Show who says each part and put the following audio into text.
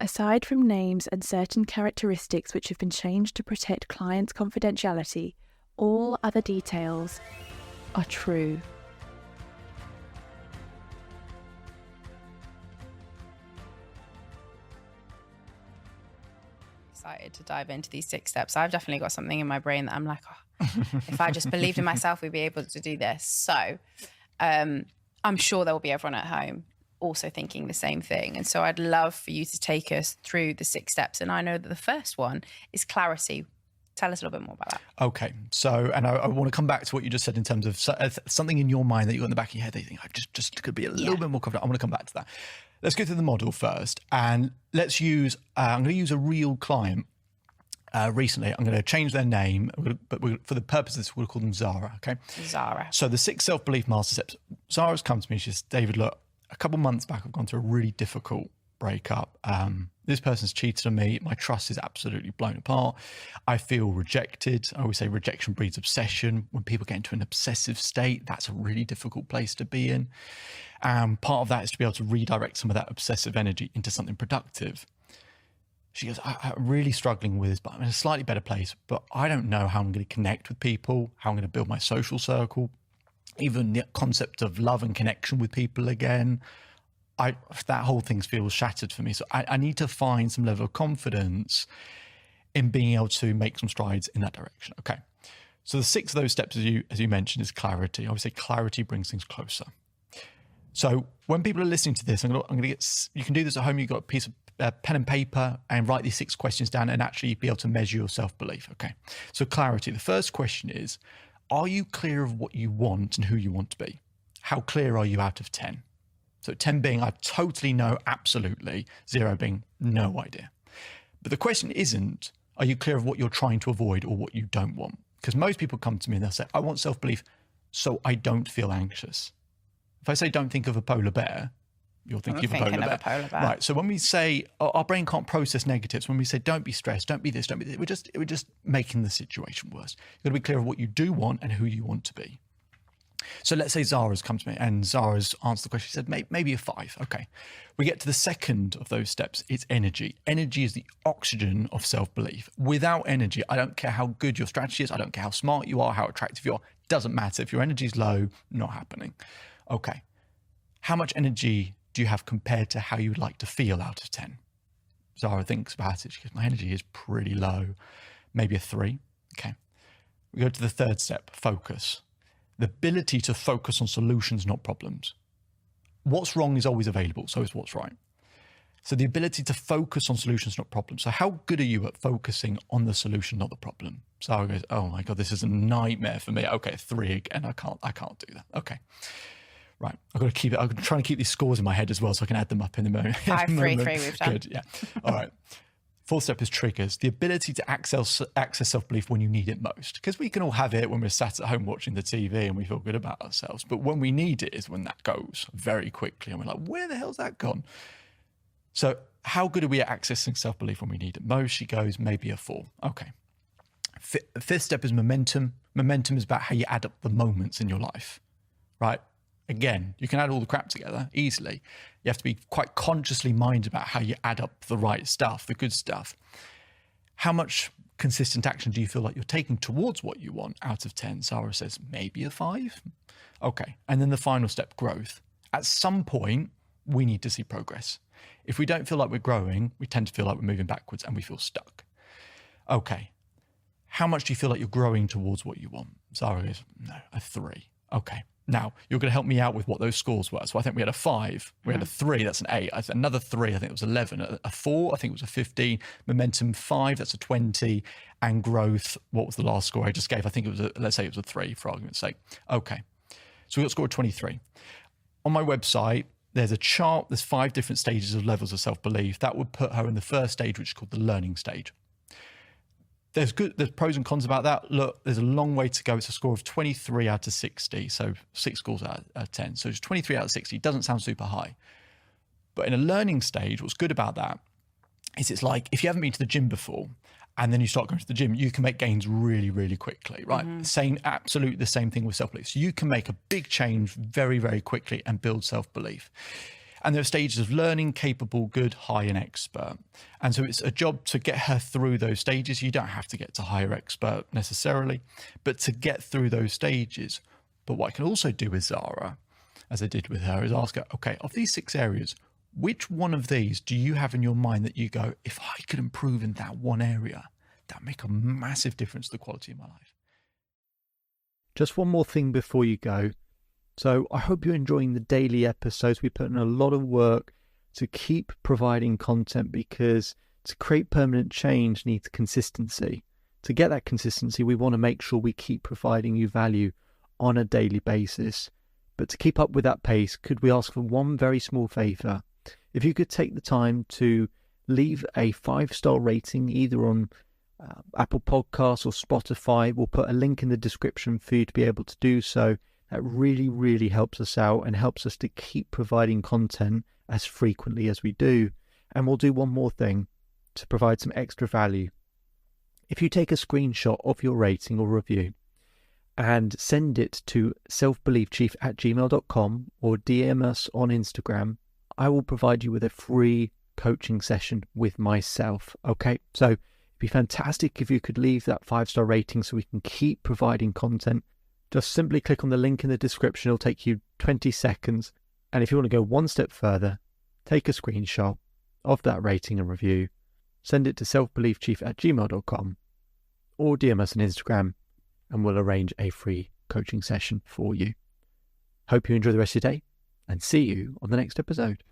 Speaker 1: Aside from names and certain characteristics which have been changed to protect clients' confidentiality, all other details are true.
Speaker 2: Excited to dive into these 6 steps. I've definitely got something in my brain that I'm like, oh, if I just believed in myself, we'd be able to do this. So I'm sure there will be everyone at home also thinking the same thing. And so I'd love for you to take us through the 6 steps. And I know that the first one is clarity. Tell us a little bit more about that.
Speaker 3: Okay. So, and I want to come back to what you just said in terms of something in your mind that you got in the back of your head that you think, I just could be a little bit more confident. I want to come back to that. Let's go through the model first. And let's use, I'm going to use a real client recently. I'm going to change their name, but for the purpose of this, we'll call them Zara, okay?
Speaker 2: Zara.
Speaker 3: So the 6 self-belief master steps. Zara's come to me, she says, David, look, a couple months back, I've gone through a really difficult breakup. This person's cheated on me. My trust is absolutely blown apart. I feel rejected. I always say rejection breeds obsession. When people get into an obsessive state, that's a really difficult place to be in. Part of that is to be able to redirect some of that obsessive energy into something productive. She goes, I'm really struggling with this, but I'm in a slightly better place, but I don't know how I'm going to connect with people, how I'm going to build my social circle, even the concept of love and connection with people again. That whole thing feels shattered for me. So I need to find some level of confidence in being able to make some strides in that direction. Okay. So the 6 of those steps, as you mentioned, is clarity. I would say clarity brings things closer. So when people are listening to this, I'm going to get, you can do this at home. You've got a piece of pen and paper and write these 6 questions down and actually be able to measure your self-belief. Okay. So clarity, the first question is, are you clear of what you want and who you want to be? How clear are you out of 10? So 10 being, I totally know, absolutely. 0 being, no idea. But the question isn't, are you clear of what you're trying to avoid or what you don't want? Because most people come to me and they'll say, I want self-belief so I don't feel anxious. If I say, don't think of a polar bear, you're thinking of a polar bear. Right. So when we say, our brain can't process negatives, when we say, don't be stressed, don't be this, don't be this, we're just making the situation worse. You've got to be clear of what you do want and who you want to be. So let's say Zara's come to me and Zara's answered the question. She said, maybe a 5. Okay. We get to the second of those steps. It's energy. Energy is the oxygen of self-belief. Without energy, I don't care how good your strategy is. I don't care how smart you are, how attractive you are. Doesn't matter. If your energy is low, not happening. Okay. How much energy do you have compared to how you would like to feel out of 10? Zara thinks about it. She goes, my energy is pretty low. Maybe a 3. Okay. We go to the third step, focus. The ability to focus on solutions, not problems. What's wrong is always available, so is what's right. So the ability to focus on solutions, not problems. So how good are you at focusing on the solution, not the problem? Zara goes, oh my God, this is a nightmare for me. Okay, 3 again, I can't do that. Okay. Right, I'm trying to keep these scores in my head as well so I can add them up in the moment.
Speaker 2: 5, 3, 3 we've done.
Speaker 3: Good, yeah. All right. 4th step is triggers, the ability to access self-belief when you need it most. Because we can all have it when we're sat at home watching the TV and we feel good about ourselves. But when we need it is when that goes very quickly and we're like, where the hell's that gone? So how good are we at accessing self-belief when we need it most? She goes, maybe a 4. Okay. 5th step is momentum. Momentum is about how you add up the moments in your life, right? Again, you can add all the crap together easily. You have to be quite consciously minded about how you add up the right stuff, the good stuff. How much consistent action do you feel like you're taking towards what you want out of 10? Zara says, maybe a 5. Okay. And then the final step, growth. At some point, we need to see progress. If we don't feel like we're growing, we tend to feel like we're moving backwards and we feel stuck. Okay. How much do you feel like you're growing towards what you want? Zara goes, no, a 3. Okay. Now, you're going to help me out with what those scores were. So I think we had a 5, we had a 3, that's an 8. Another 3, I think it was 11. A 4, I think it was a 15. Momentum 5, that's a 20. And growth, what was the last score I just gave? I think it was, let's say it was a 3 for argument's sake. Okay. So we got a score of 23. On my website, there's a chart, there's 5 different stages of levels of self-belief. That would put her in the first stage, which is called the learning stage. There's pros and cons about that. Look, there's a long way to go. It's a score of 23 out of 60. So 6 scores out of 10. So it's 23 out of 60. Doesn't sound super high. But in a learning stage, what's good about that is it's like if you haven't been to the gym before and then you start going to the gym, you can make gains really, really quickly, right? Absolutely the same thing with self-belief. So you can make a big change very, very quickly and build self-belief. And there are stages of learning, capable, good, high, and expert. And so it's a job to get her through those stages. You don't have to get to higher expert necessarily, but to get through those stages. But what I can also do with Zara, as I did with her, is ask her, okay, of these 6 areas, which one of these do you have in your mind that you go, if I could improve in that one area, that would make a massive difference to the quality of my life?
Speaker 4: Just one more thing before you go. So I hope you're enjoying the daily episodes. We put in a lot of work to keep providing content, because to create permanent change needs consistency. To get that consistency, we want to make sure we keep providing you value on a daily basis. But to keep up with that pace, could we ask for one very small favour? If you could take the time to leave a 5-star rating either on Apple Podcasts or Spotify. We'll put a link in the description for you to be able to do so. That really, really helps us out and helps us to keep providing content as frequently as we do. And we'll do one more thing to provide some extra value. If you take a screenshot of your rating or review and send it to selfbeliefchief@gmail.com or DM us on Instagram, I will provide you with a free coaching session with myself. Okay, so it'd be fantastic if you could leave that 5-star rating so we can keep providing content. Just simply click on the link in the description. It'll take you 20 seconds. And if you want to go one step further, take a screenshot of that rating and review, send it to selfbeliefchief@gmail.com or DM us on Instagram, and we'll arrange a free coaching session for you. Hope you enjoy the rest of your day, and see you on the next episode.